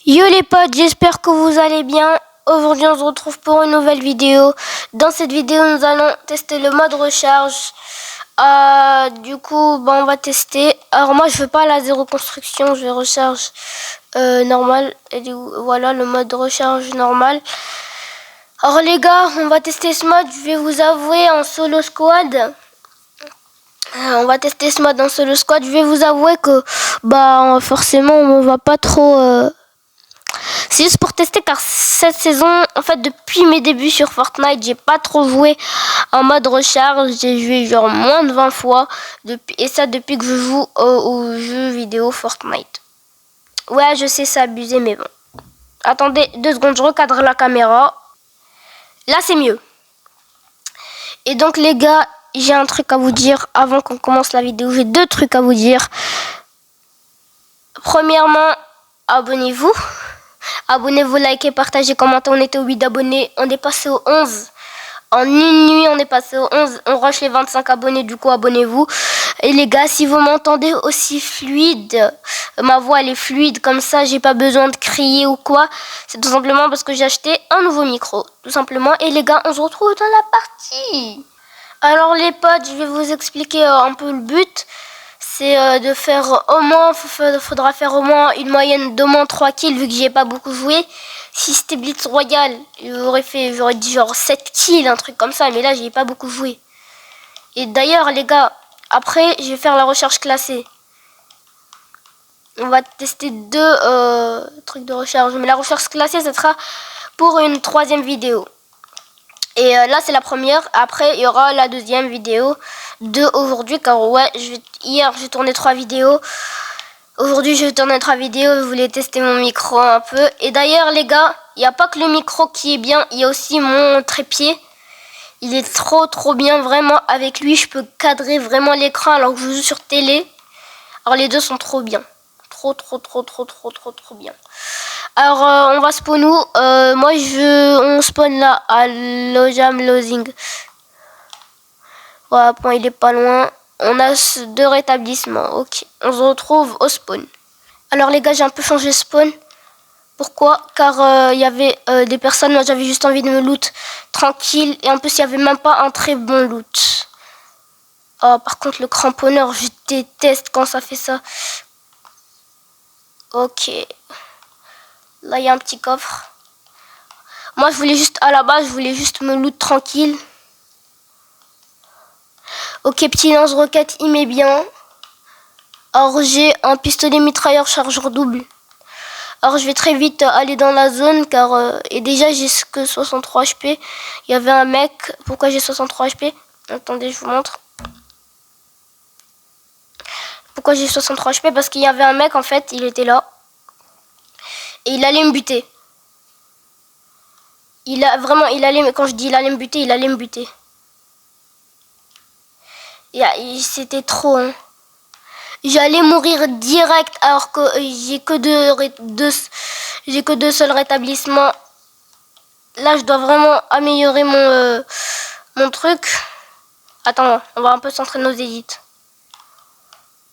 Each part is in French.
Yo les potes, j'espère que vous allez bien. Aujourd'hui on se retrouve pour une nouvelle vidéo. Dans cette vidéo nous allons tester le mode recharge. On va tester. Alors moi je veux pas la zéro construction, je vais recharge normal. Voilà le mode recharge normal. Alors les gars, on va tester ce mode, je vais vous avouer en solo squad. On va tester ce mode en solo squad. Je vais vous avouer que forcément on va pas trop... C'est juste pour tester car cette saison, en fait depuis mes débuts sur Fortnite, j'ai pas trop joué en mode recharge. J'ai joué genre moins de 20 fois. Et ça depuis que je joue aux jeux vidéo Fortnite. Ouais, je sais, c'est abusé, mais bon. Attendez 2 secondes, je recadre la caméra. Là, c'est mieux. Et donc les gars, j'ai un truc à vous dire avant qu'on commence la vidéo. J'ai 2 trucs à vous dire. Premièrement, abonnez-vous. Abonnez-vous, likez, partagez, commentez. On était au 8 abonnés, on est passé au 11. En une nuit, on est passé au 11. On rush les 25 abonnés, du coup, abonnez-vous. Et les gars, si vous m'entendez aussi fluide, ma voix elle est fluide comme ça, j'ai pas besoin de crier ou quoi. C'est tout simplement parce que j'ai acheté un nouveau micro, tout simplement. Et les gars, on se retrouve dans la partie. Alors les potes, je vais vous expliquer un peu le but. C'est de faire au moins, faudra faire au moins une moyenne d'au moins 3 kills vu que j'y ai pas beaucoup joué. Si c'était Blitz Royale, j'aurais dit genre 7 kills, un truc comme ça, mais là j'y ai pas beaucoup joué. Et d'ailleurs les gars, après je vais faire la recherche classée. On va tester 2 trucs de recharge, mais la recherche classée ça sera pour une 3e vidéo. Et là c'est la première, après il y aura la 2e vidéo de aujourd'hui, car ouais, hier j'ai tourné 3 vidéos, aujourd'hui je vais tourner 3 vidéos, je voulais tester mon micro un peu. Et d'ailleurs les gars, il n'y a pas que le micro qui est bien, il y a aussi mon trépied, il est trop bien, vraiment avec lui je peux cadrer vraiment l'écran alors que je joue sur télé. Alors les deux sont trop bien, trop bien. Alors on va spawn où? On spawn là à Lojam Losing. Voilà, point il est pas loin. On a 2 rétablissements. Ok, on se retrouve au spawn. Alors les gars, j'ai un peu changé spawn. Pourquoi? Car il y avait des personnes, moi j'avais juste envie de me loot tranquille. Et en plus il n'y avait même pas un très bon loot. Oh, par contre le cramponneur, je déteste quand ça fait ça. Ok. Là il y a un petit coffre. Moi je voulais juste, à la base, je voulais juste me loot tranquille. Ok, petit lance-roquette, il met bien. Alors j'ai un pistolet mitrailleur chargeur double. Alors je vais très vite aller dans la zone car et déjà j'ai que 63 HP. Il y avait un mec. Pourquoi j'ai 63 HP? Attendez, je vous montre. Pourquoi j'ai 63 HP? Parce qu'il y avait un mec en fait, il était là. Et il allait me buter. Quand je dis il allait me buter, il allait me buter. C'était trop, hein. J'allais mourir direct alors que j'ai que deux seuls rétablissements. Là, je dois vraiment améliorer mon truc. Attends, on va un peu centrer nos edits.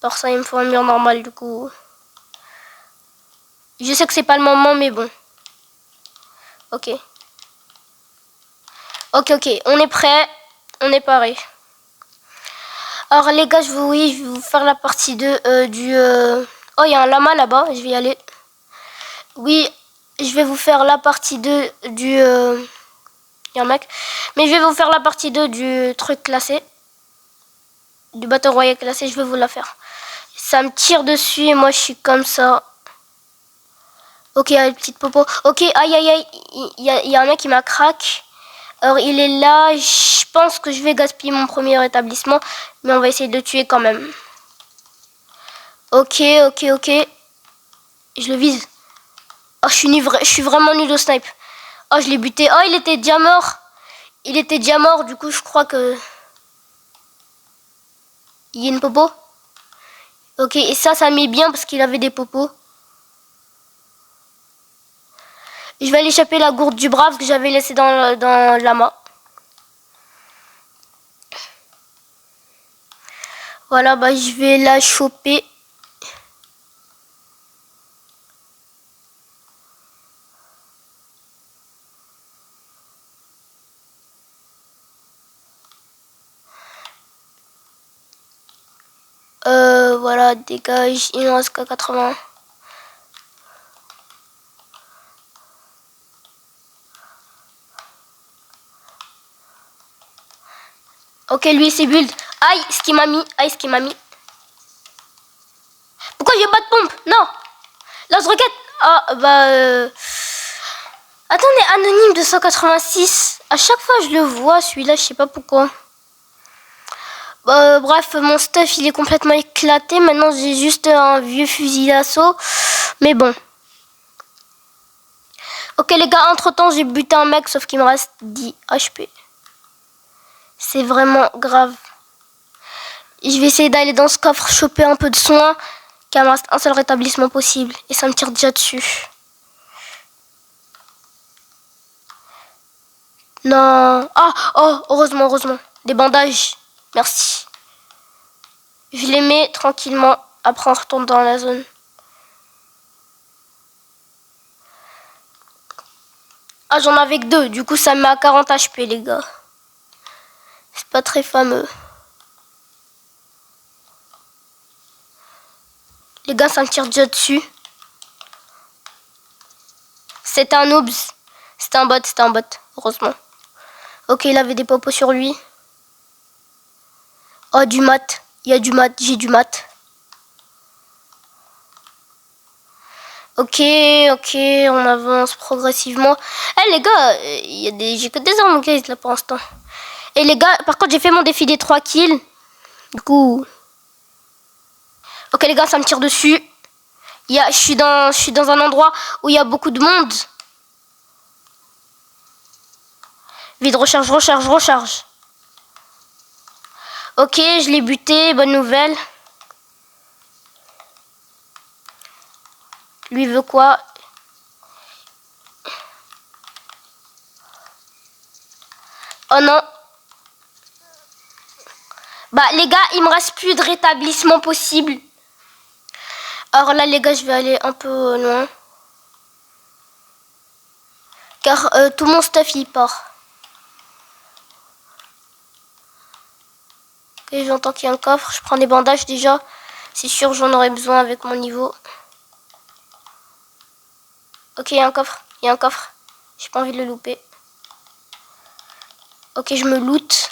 Pour ça, il me faut un mur normal, du coup. Je sais que c'est pas le moment, mais bon. Ok. Ok, on est prêt. On est paré. Alors, les gars, je vais vous faire la partie 2 du... Oh, il y a un lama là-bas, je vais y aller. Oui, je vais vous faire la partie 2 du... Il y a un mec. Mais je vais vous faire la partie 2 du truc classé. Du Battle Royale classé, je vais vous la faire. Ça me tire dessus et moi je suis comme ça. Ok, une petite popo. Ok, aïe. Il y a un mec qui m'a crack. Alors il est là. Je pense que je vais gaspiller mon premier établissement. Mais on va essayer de le tuer quand même. Ok. Je le vise. Oh, je suis vraiment nul au snipe. Oh, je l'ai buté. Oh, il était déjà mort. Du coup je crois que... Il y a une popo. Ok, et ça met bien parce qu'il avait des popos. Je vais aller choper la gourde du brave que j'avais laissée dans l'amas. Voilà, je vais la choper. Voilà, dégage. Il ne reste qu'à 80. Ok, lui, c'est build. Aïe, ce qu'il m'a mis. Aïe, ce qu'il m'a mis. Pourquoi j'ai pas de pompe? Non. Lance-roquette. Ah, bah... Attendez, anonyme 286. À chaque fois, je le vois, celui-là, je sais pas pourquoi. Bref, mon stuff, il est complètement éclaté. Maintenant, j'ai juste un vieux fusil d'assaut. Mais bon. Ok, les gars, entre-temps, j'ai buté un mec, sauf qu'il me reste 10 HP. C'est vraiment grave. Je vais essayer d'aller dans ce coffre, choper un peu de soin, car il me reste un seul rétablissement possible. Et ça me tire déjà dessus. Non. Ah, oh, heureusement, heureusement. Des bandages. Merci. Je les mets tranquillement. Après, on retourne dans la zone. Ah, j'en avais que 2. Du coup, ça me met à 40 HP, les gars. C'est pas très fameux. Les gars, ça me tire déjà dessus. C'était un noobs. C'était un bot, heureusement. Ok, il avait des popos sur lui. Oh, du mat. Il y a du mat, j'ai du mat. Ok, on avance progressivement. Eh les gars, j'ai que des armes guys là pour l'instant. Et les gars, par contre j'ai fait mon défi des 3 kills. Du coup... Ok les gars, ça me tire dessus. Je suis dans un endroit où il y a beaucoup de monde. Vite, recharge. Ok, je l'ai buté, bonne nouvelle. Lui veut quoi? Oh non. Bah les gars, il me reste plus de rétablissement possible. Alors là les gars, je vais aller un peu loin. Car tout mon stuff il part. Ok, j'entends qu'il y a un coffre. Je prends des bandages déjà. C'est sûr, j'en aurai besoin avec mon niveau. Ok, il y a un coffre. J'ai pas envie de le louper. Ok, je me loot.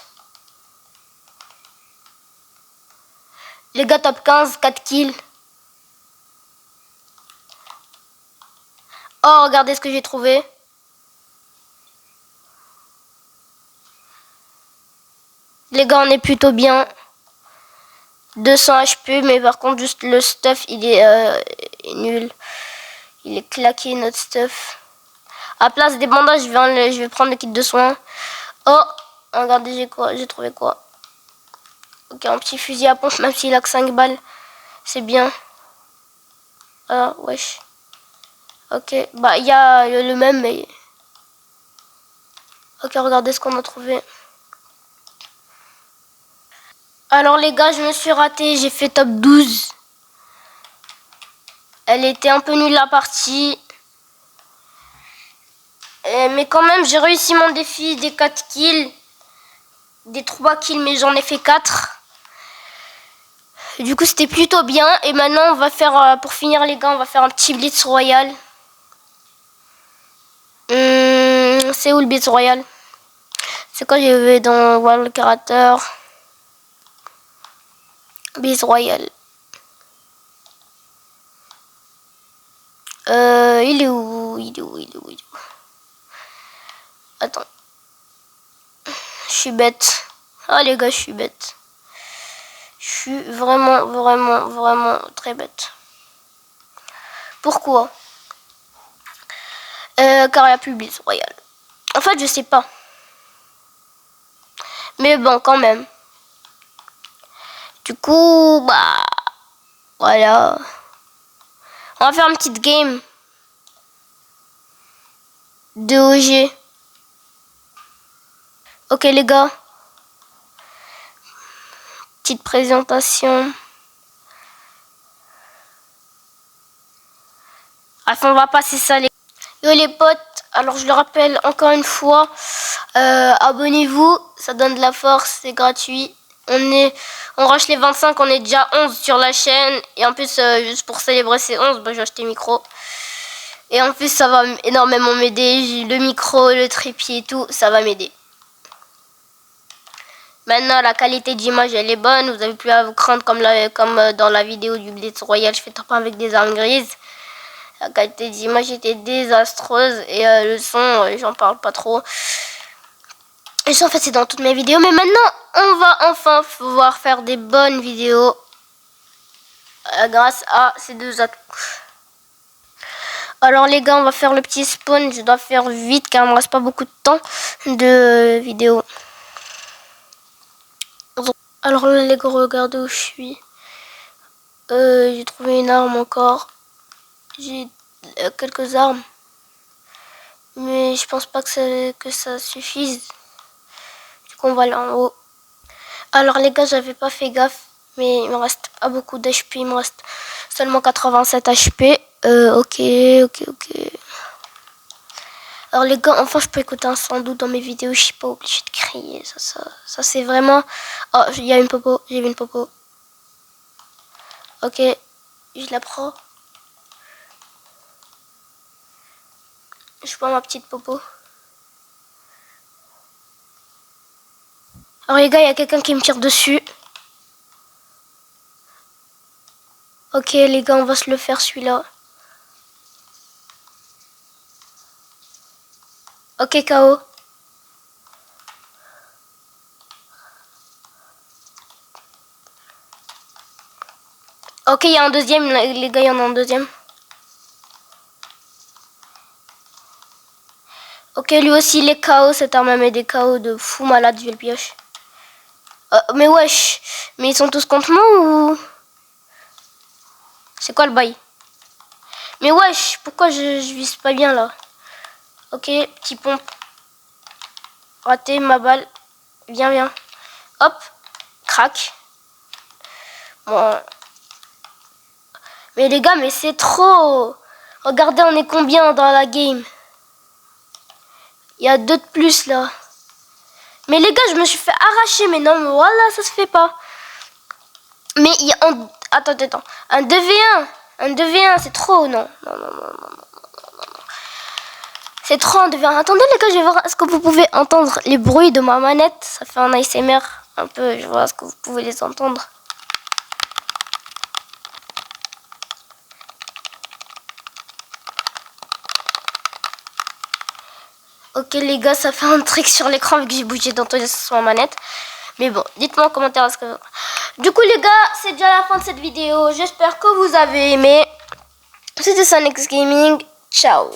Les gars, top 15, 4 kills. Oh, regardez ce que j'ai trouvé. Les gars, on est plutôt bien. 200 HP, mais par contre, juste le stuff, il est nul. Il est claqué, notre stuff. À place des bandages, je vais prendre le kit de soins. Oh, regardez, j'ai trouvé quoi? Ok, un petit fusil à pompe, même s'il a que 5 balles. C'est bien. Ah, wesh. Ok, bah, il y a le même, mais... Ok, regardez ce qu'on a trouvé. Alors, les gars, je me suis raté. J'ai fait top 12. Elle était un peu nulle, la partie. Mais quand même, j'ai réussi mon défi des 4 kills. Des 3 kills, mais j'en ai fait 4. Du coup, c'était plutôt bien. Et maintenant, on va faire, pour finir, les gars, on va faire un petit blitz royal. C'est où le blitz royal? C'est quand je vais dans World Creator. Blitz royal. Il est où? Attends. Je suis bête. Ah, les gars, je suis bête. Je suis vraiment très bête. Pourquoi? Car il n'y a plus Blitz Royal. En fait, je sais pas. Mais bon, quand même. Du coup, bah... Voilà. On va faire une petite game. De OG. Ok, les gars. Petite présentation. Enfin, on va passer ça, les... Yo, les potes. Alors, je le rappelle encore une fois. Abonnez-vous. Ça donne de la force. C'est gratuit. On rush les 25, on est déjà 11 sur la chaîne. Et en plus, juste pour célébrer ces 11, bah, j'ai acheté le micro. Et en plus, ça va énormément m'aider. Le micro, le trépied et tout, ça va m'aider. Maintenant, la qualité d'image, elle est bonne. Vous n'avez plus à vous craindre comme dans la vidéo du Blitz Royal. Je fais top 1 avec des armes grises. La qualité d'image était désastreuse. Et le son, j'en parle pas trop. Et ça, en fait, c'est dans toutes mes vidéos. Mais maintenant, on va enfin pouvoir faire des bonnes vidéos. Grâce à ces deux atouts. Alors les gars, on va faire le petit spawn. Je dois faire vite car il me reste pas beaucoup de temps de vidéo. Alors là les gars, regardez où je suis. J'ai trouvé une arme encore. J'ai quelques armes. Mais je pense pas que ça suffise. Du coup on va aller en haut. Alors les gars, j'avais pas fait gaffe. Mais il me reste pas beaucoup d'HP. Il me reste seulement 87 HP. Ok. Alors les gars, enfin je peux écouter un son doux dans mes vidéos, je suis pas obligée de crier, ça c'est vraiment... Oh, il y a une popo, j'ai vu une popo. Ok, je la prends. Je prends ma petite popo. Alors les gars, il y a quelqu'un qui me tire dessus. Ok les gars, on va se le faire celui-là. Ok, KO. Ok, il y a un deuxième, les gars, il y en a un deuxième. Ok, lui aussi, il est KO, cette arme met des KO de fou malade, je vais le pioche. Mais wesh, mais ils sont tous contre moi ou... C'est quoi le bail? Mais wesh, pourquoi je vise pas bien là? Ok, petit pompe. Raté ma balle. Viens. Hop, crac. Bon. Mais les gars, mais c'est trop. Regardez, on est combien dans la game? Il y a 2 de plus là. Mais les gars, je me suis fait arracher. Mais non, mais voilà, ça se fait pas. Mais il y a un... Attends. Un 2v1. Un 2v1, c'est trop, non. Non. C'est trop un 2v1. Attendez les gars, je vais voir. Est-ce que vous pouvez entendre les bruits de ma manette? Ça fait un ASMR un peu. Je vois, est-ce que vous pouvez les entendre? Ok les gars, ça fait un trick sur l'écran vu que j'ai bougé dans tous les sens sur ma manette. Mais bon, dites-moi en commentaire est-ce que... Du coup les gars, c'est déjà la fin de cette vidéo. J'espère que vous avez aimé. C'était Sanex Gaming. Ciao.